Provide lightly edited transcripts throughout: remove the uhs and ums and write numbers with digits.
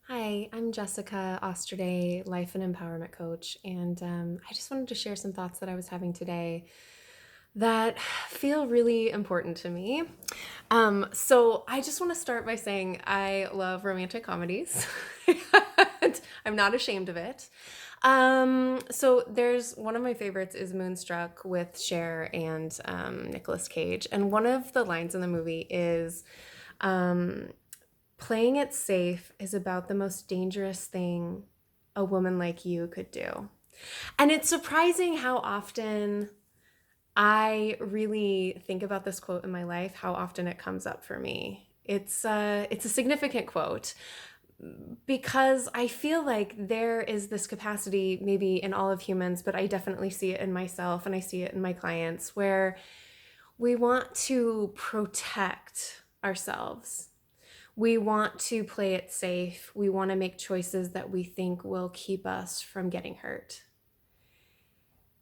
Hi, I'm Jessica Osterday, life and empowerment coach, and I just wanted to share some thoughts that I was having today that feel really important to me. So I just want to start by saying I love romantic comedies. And I'm not ashamed of it. So there's one of my favorites is Moonstruck with Cher and Nicolas Cage, and one of the lines in the movie is. Um, Playing it safe is about the most dangerous thing a woman like you could do. And it's surprising how often I really think about this quote in my life, how often it comes up for me. It's a significant quote because I feel like there is this capacity maybe in all of humans, but I definitely see it in myself and I see it in my clients where we want to protect ourselves. We want to play it safe. We want to make choices that we think will keep us from getting hurt.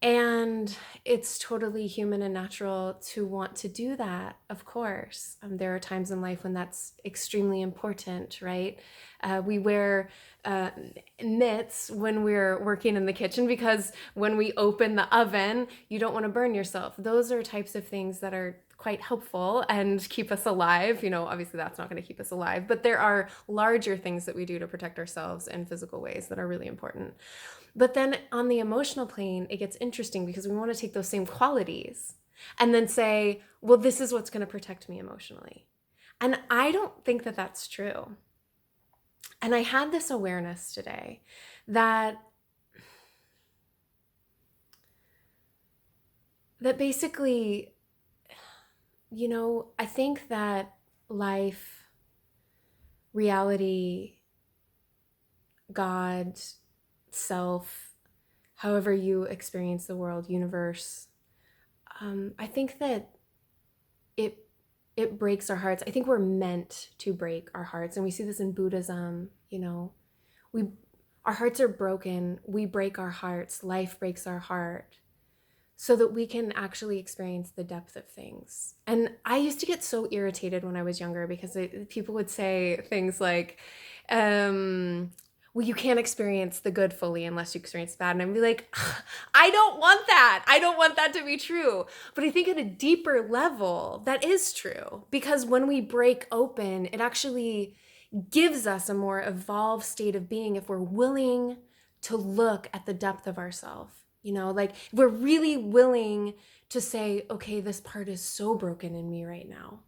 And it's totally human and natural to want to do that, of course. There are times in life when that's extremely important, right? We wear uh, mitts when we're working in the kitchen because when we open the oven, you don't want to burn yourself. Those are types of things that are quite helpful and keep us alive. Obviously that's not going to keep us alive, but there are larger things that we do to protect ourselves in physical ways that are really important. But then on the emotional plane, it gets interesting because we want to take those same qualities and then say, well, this is what's going to protect me emotionally. And I don't think that that's true. And I had this awareness today that basically, I think that life, reality, God, self, however you experience the world, universe, I think that it it breaks our hearts. I think we're meant to break our hearts, and we see this in Buddhism. We our hearts are broken. We break our hearts. Life breaks our heart, so that we can actually experience the depth of things. And I used to get so irritated when I was younger because people would say things like, well, you can't experience the good fully unless you experience the bad. And I'd be like, I don't want that. I don't want that to be true. But I think at a deeper level, that is true. Because when we break open, it actually gives us a more evolved state of being if we're willing to look at the depth of ourselves. Like we're really willing to say, okay, this part is so broken in me right now.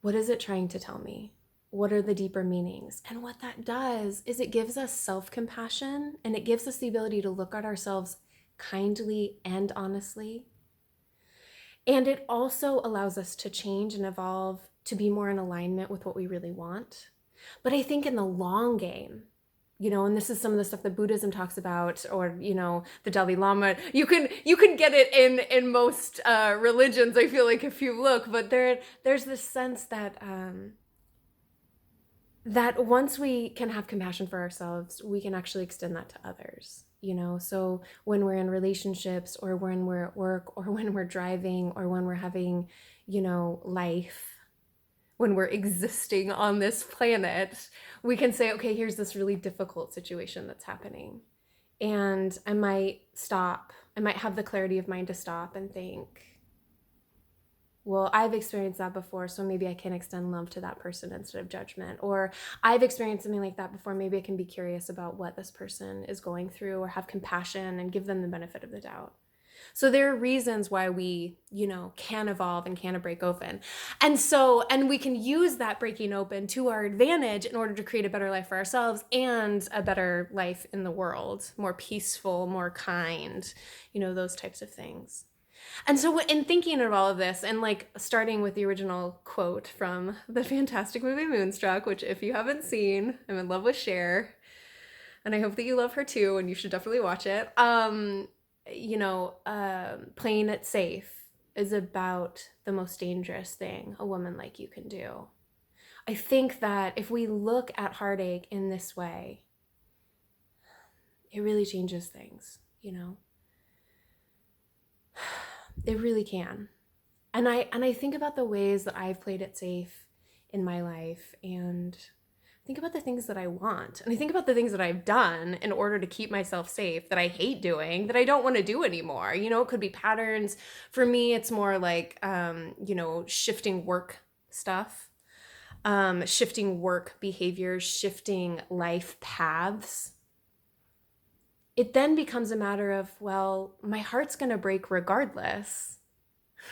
What is it trying to tell me? What are the deeper meanings? And what that does is it gives us self-compassion and it gives us the ability to look at ourselves kindly and honestly. And it also allows us to change and evolve to be more in alignment with what we really want. But I think in the long game, and this is some of the stuff that Buddhism talks about, or the Dalai Lama. You can get it in most religions. I feel like if you look, but there's this sense that once we can have compassion for ourselves, we can actually extend that to others. So when we're in relationships, or when we're at work, or when we're driving, or when we're having, life, when we're existing on this planet, we can say, okay, here's this really difficult situation that's happening. And I might stop. I might have the clarity of mind to stop and think, well, I've experienced that before, so maybe I can extend love to that person instead of judgment. Or I've experienced something like that before, maybe I can be curious about what this person is going through, or have compassion and give them the benefit of the doubt. So there are reasons why we, can evolve and can break open. And we can use that breaking open to our advantage in order to create a better life for ourselves and a better life in the world, more peaceful, more kind, those types of things. And so in thinking of all of this, and like starting with the original quote from the fantastic movie Moonstruck, which if you haven't seen, I'm in love with Cher, and I hope that you love her too, and you should definitely watch it. Playing it safe is about the most dangerous thing a woman like you can do. I think that if we look at heartache in this way, it really changes things. It really can. And I think about the ways that I've played it safe in my life, and I think about the things that I want. And I think about the things that I've done in order to keep myself safe that I hate doing, that I don't want to do anymore. You know, it could be patterns. For me, it's more like, shifting work stuff, shifting work behaviors, shifting life paths. It then becomes a matter of, well, my heart's going to break regardless,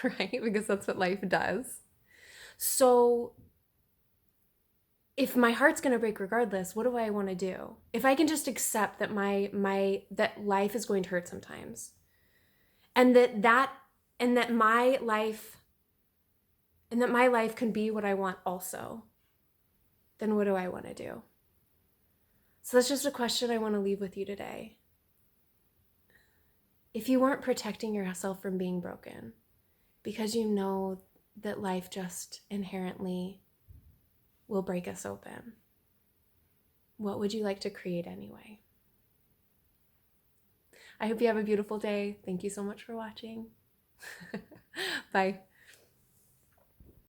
right? Because that's what life does. So if my heart's going to break regardless, what do I want to do? If I can just accept that that life is going to hurt sometimes, and that my life can be what I want also, then what do I want to do? So that's just a question I want to leave with you today. If you weren't protecting yourself from being broken because you know that life just inherently will break us open, what would you like to create anyway? I hope you have a beautiful day. Thank you so much for watching. Bye.